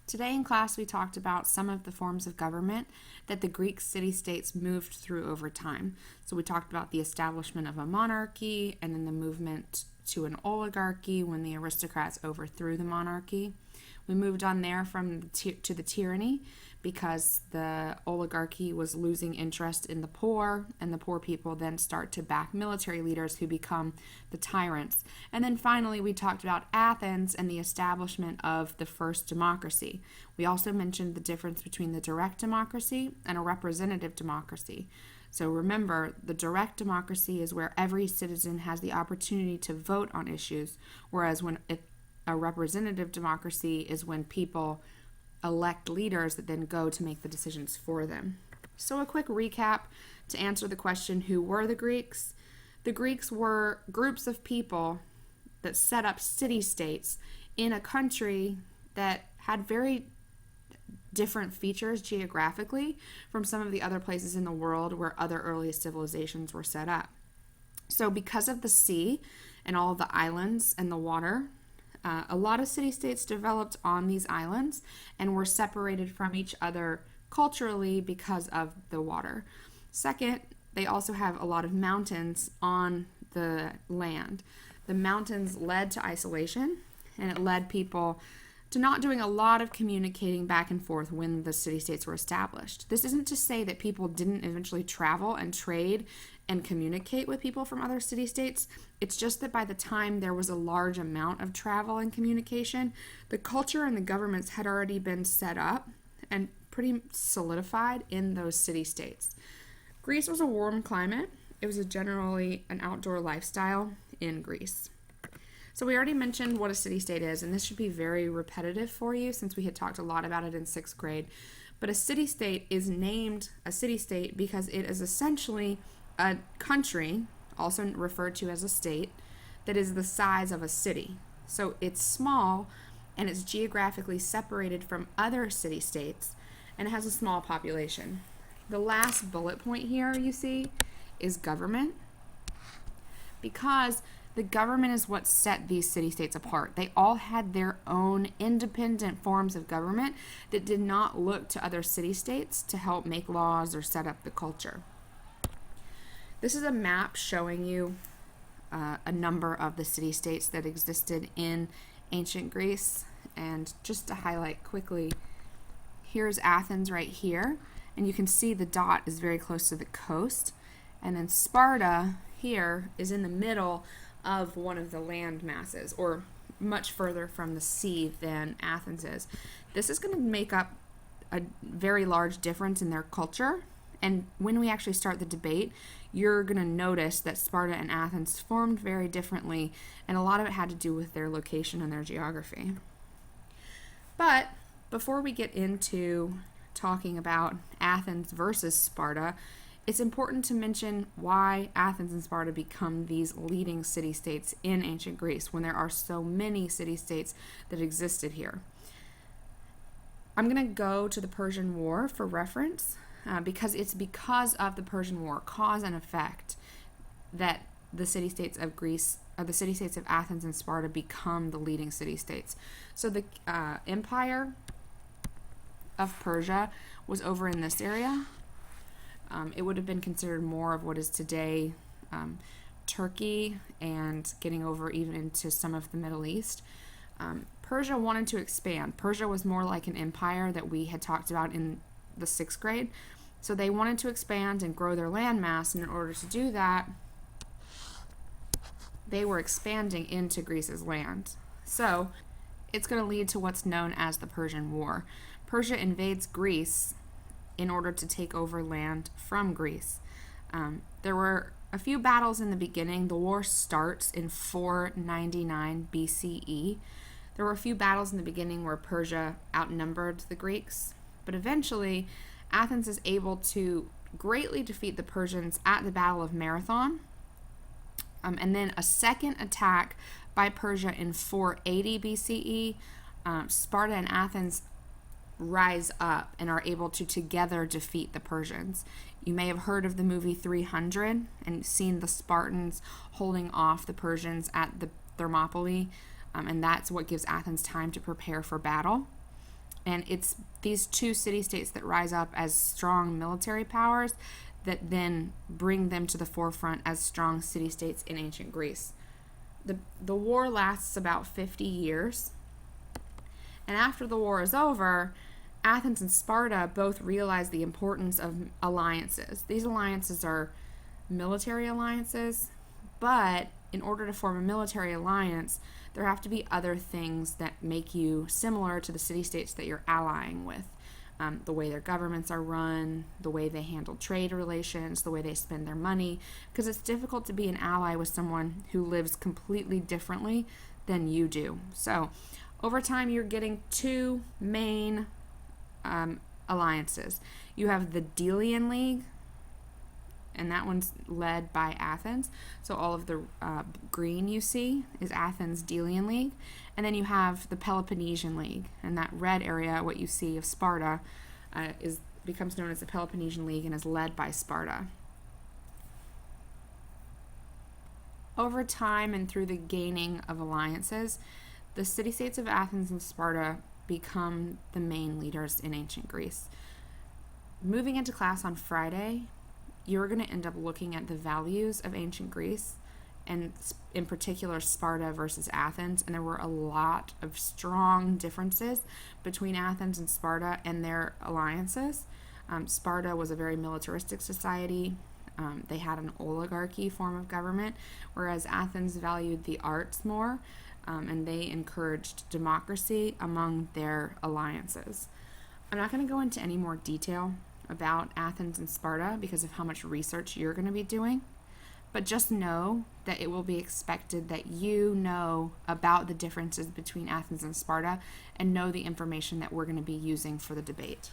Today in class, we talked about some of the forms of government that the Greek city-states moved through over time. So we talked about the establishment of a monarchy and then the movement to an oligarchy when the aristocrats overthrew the monarchy. We moved on there to the tyranny because the oligarchy was losing interest in the poor, and the poor people then start to back military leaders who become the tyrants. And then finally, we talked about Athens and the establishment of the first democracy. We also mentioned the difference between the direct democracy and a representative democracy. So remember, the direct democracy is where every citizen has the opportunity to vote on issues, whereas a representative democracy is when people elect leaders that then go to make the decisions for them. So a quick recap to answer the question, who were the Greeks? The Greeks were groups of people that set up city-states in a country that had very different features geographically from some of the other places in the world where other early civilizations were set up. So because of the sea and all of the islands and the water, a lot of city-states developed on these islands and were separated from each other culturally because of the water. Second, they also have a lot of mountains on the land. The mountains led to isolation, and it led people to not doing a lot of communicating back and forth when the city-states were established. This isn't to say that people didn't eventually travel and trade and communicate with people from other city-states. It's just that by the time there was a large amount of travel and communication, the culture and the governments had already been set up and pretty solidified in those city-states. Greece was a warm climate. It was generally an outdoor lifestyle in Greece. So we already mentioned what a city-state is, and this should be very repetitive for you since we had talked a lot about it in 6th grade. But a city-state is named a city-state because it is essentially a country, also referred to as a state, that is the size of a city. So it's small and it's geographically separated from other city-states and it has a small population. The last bullet point here you see is government, because the government is what set these city-states apart. They all had their own independent forms of government that did not look to other city-states to help make laws or set up the culture. This is a map showing you a number of the city-states that existed in ancient Greece. And just to highlight quickly, here's Athens right here. And you can see the dot is very close to the coast. And then Sparta here is in the middle of one of the land masses, or much further from the sea than Athens is. This is going to make up a very large difference in their culture. And when we actually start the debate, you're going to notice that Sparta and Athens formed very differently, and a lot of it had to do with their location and their geography. But before we get into talking about Athens versus Sparta, it's important to mention why Athens and Sparta become these leading city-states in ancient Greece when there are so many city-states that existed here. I'm going to go to the Persian War for reference because it's because of the Persian War, cause and effect, that the city-states of Greece, or the city-states of Athens and Sparta, become the leading city-states. So the empire of Persia was over in this area. It would have been considered more of what is today Turkey and getting over even into some of the Middle East. Persia wanted to expand. Persia was more like an empire that we had talked about in the 6th grade. So they wanted to expand and grow their landmass, and in order to do that, they were expanding into Greece's land. So it's going to lead to what's known as the Persian War. Persia invades Greece in order to take over land from Greece. There were a few battles in the beginning. The war starts in 499 BCE. There were a few battles in the beginning where Persia outnumbered the Greeks, but eventually Athens is able to greatly defeat the Persians at the Battle of Marathon, and then a second attack by Persia in 480 BCE. Sparta and Athens rise up and are able to together defeat the Persians. You may have heard of the movie 300 and seen the Spartans holding off the Persians at the Thermopylae, and that's what gives Athens time to prepare for battle. And it's these two city-states that rise up as strong military powers that then bring them to the forefront as strong city-states in ancient Greece. The war lasts about 50 years. And after the war is over, Athens and Sparta both realize the importance of alliances. These alliances are military alliances, but in order to form a military alliance, there have to be other things that make you similar to the city-states that you're allying with. The way their governments are run, the way they handle trade relations, the way they spend their money, because it's difficult to be an ally with someone who lives completely differently than you do. So over time, you're getting two main alliances. You have the Delian League, and that one's led by Athens. So all of the green you see is Athens' Delian League. And then you have the Peloponnesian League. And that red area, what you see of Sparta, becomes known as the Peloponnesian League and is led by Sparta. Over time and through the gaining of alliances, the city-states of Athens and Sparta become the main leaders in ancient Greece. Moving into class on Friday, you're going to end up looking at the values of ancient Greece, and in particular Sparta versus Athens. And there were a lot of strong differences between Athens and Sparta and their alliances. Sparta was a very militaristic society. They had an oligarchy form of government, whereas Athens valued the arts more, and they encouraged democracy among their alliances. I'm not going to go into any more detail about Athens and Sparta because of how much research you're going to be doing, but just know that it will be expected that you know about the differences between Athens and Sparta and know the information that we're going to be using for the debate.